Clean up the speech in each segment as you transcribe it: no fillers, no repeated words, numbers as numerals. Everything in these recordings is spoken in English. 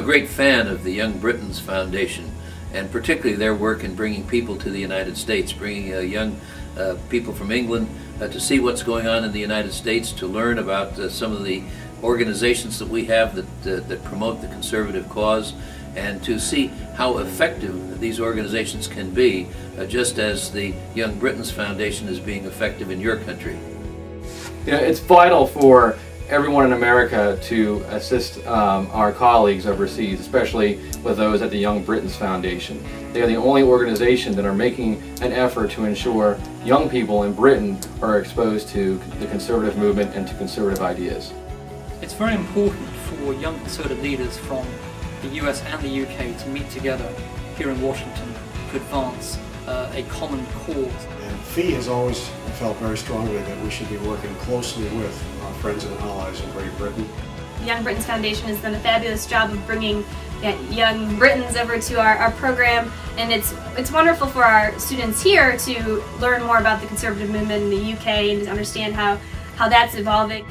great fan of the Young Britons Foundation, and particularly their work in bringing people to the United States, bringing young people from England to see what's going on in the United States, to learn about some of the organizations that we have that promote the conservative cause, and to see how effective these organizations can be, just as the Young Britons Foundation is being effective in your country. You know, it's vital for everyone in America to assist our colleagues overseas, especially with those at the Young Britons Foundation. They are the only organization that are making an effort to ensure young people in Britain are exposed to the conservative movement and to conservative ideas. It's very important for young conservative leaders from the US and the UK to meet together here in Washington to advance a common cause. And FEE has always felt very strongly that we should be working closely with our friends and allies in Great Britain. The Young Britons Foundation has done a fabulous job of bringing young Britons over to our program, and it's wonderful for our students here to learn more about the conservative movement in the UK and to understand how that's evolving.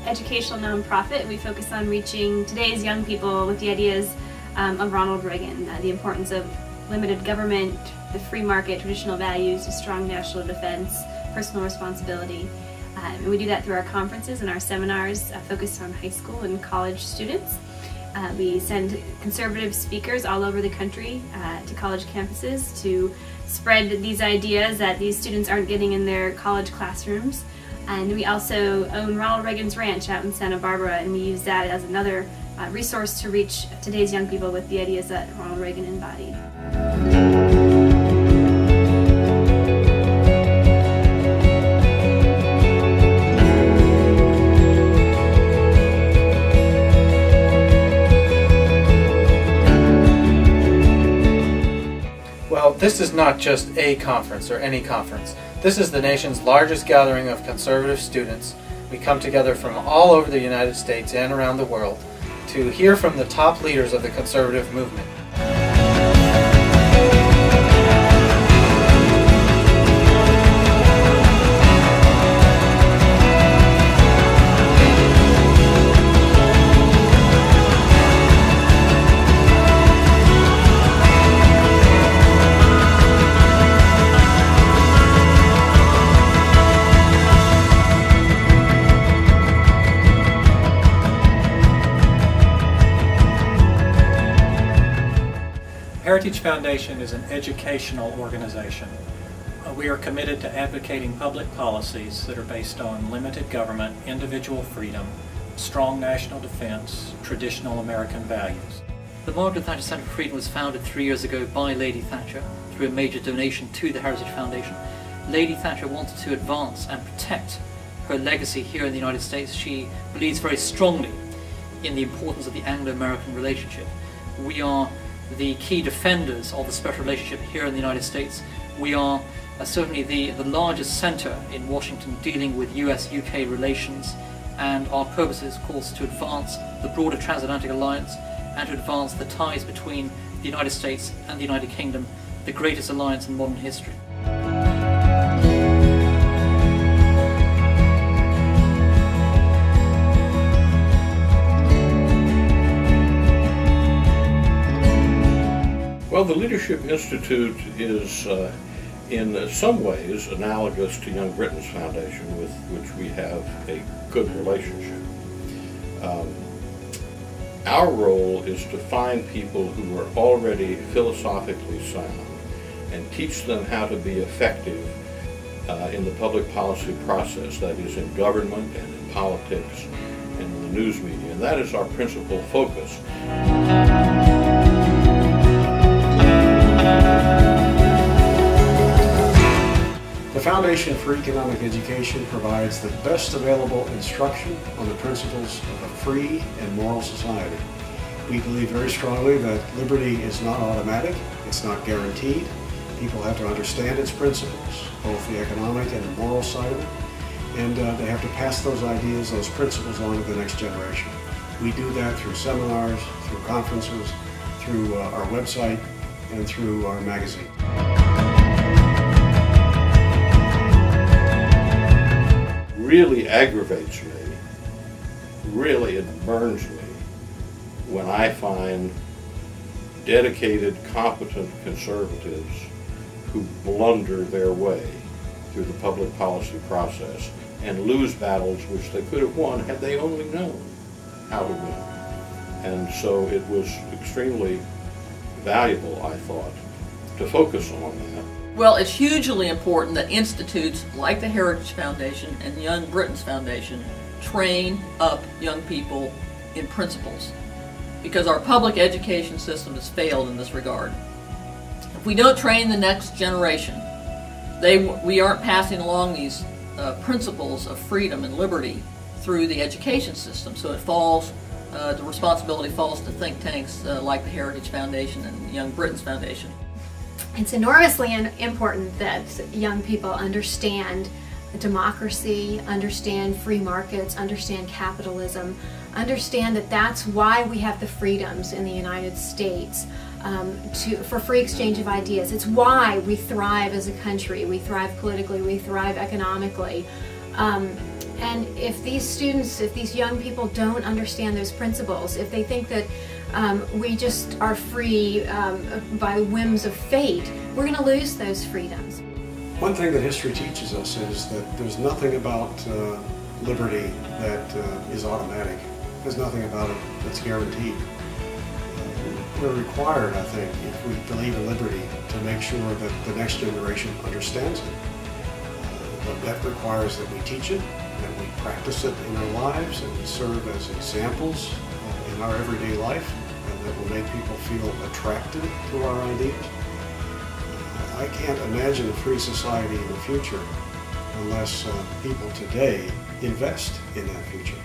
Educational nonprofit. We focus on reaching today's young people with the ideas of Ronald Reagan, the importance of limited government, the free market, traditional values, a strong national defense, personal responsibility. And we do that through our conferences and our seminars focused on high school and college students. We send conservative speakers all over the country to college campuses to spread these ideas that these students aren't getting in their college classrooms. And we also own Ronald Reagan's ranch out in Santa Barbara, and we use that as another resource to reach today's young people with the ideas that Ronald Reagan embodied. Well, this is not just a conference or any conference. This is the nation's largest gathering of conservative students. We come together from all over the United States and around the world to hear from the top leaders of the conservative movement. Heritage Foundation is an educational organization. We are committed to advocating public policies that are based on limited government, individual freedom, strong national defense, traditional American values. The Reagan Thatcher Centre for Freedom was founded 3 years ago by Lady Thatcher through a major donation to the Heritage Foundation. Lady Thatcher wanted to advance and protect her legacy here in the United States. She believes very strongly in the importance of the Anglo-American relationship. We are the key defenders of the special relationship here in the United States. We are certainly the largest centre in Washington dealing with US-UK relations, and our purpose is, of course, to advance the broader transatlantic alliance and to advance the ties between the United States and the United Kingdom, the greatest alliance in modern history. Well, the Leadership Institute is in some ways analogous to Young Britons Foundation, with which we have a good relationship. Our role is to find people who are already philosophically sound and teach them how to be effective in the public policy process, that is in government and in politics and in the news media, and that is our principal focus. The Foundation for Economic Education provides the best available instruction on the principles of a free and moral society. We believe very strongly that liberty is not automatic, it's not guaranteed. People have to understand its principles, both the economic and the moral side of it, and they have to pass those ideas, those principles on to the next generation. We do that through seminars, through conferences, through our website, and through our magazine. Really aggravates me, really it burns me, when I find dedicated, competent conservatives who blunder their way through the public policy process and lose battles which they could have won had they only known how to win. And so it was extremely valuable, I thought, to focus on that. Well, it's hugely important that institutes like the Heritage Foundation and the Young Britons Foundation train up young people in principles, because our public education system has failed in this regard. If we don't train the next generation, we aren't passing along these principles of freedom and liberty through the education system, so it falls, the responsibility falls to think tanks like the Heritage Foundation and the Young Britons Foundation. It's enormously important that young people understand democracy, understand free markets, understand capitalism, understand that that's why we have the freedoms in the United States for free exchange of ideas. It's why we thrive as a country. We thrive politically, we thrive economically. And if these students, if these young people don't understand those principles, if they think that we just are free by whims of fate, we're going to lose those freedoms. One thing that history teaches us is that there's nothing about liberty that is automatic. There's nothing about it that's guaranteed. We're required, I think, if we believe in liberty, to make sure that the next generation understands it. But that requires that we teach it, that we practice it in our lives, and we serve as examples in our everyday life, and that will make people feel attracted to our ideas. I can't imagine a free society in the future unless people today invest in that future.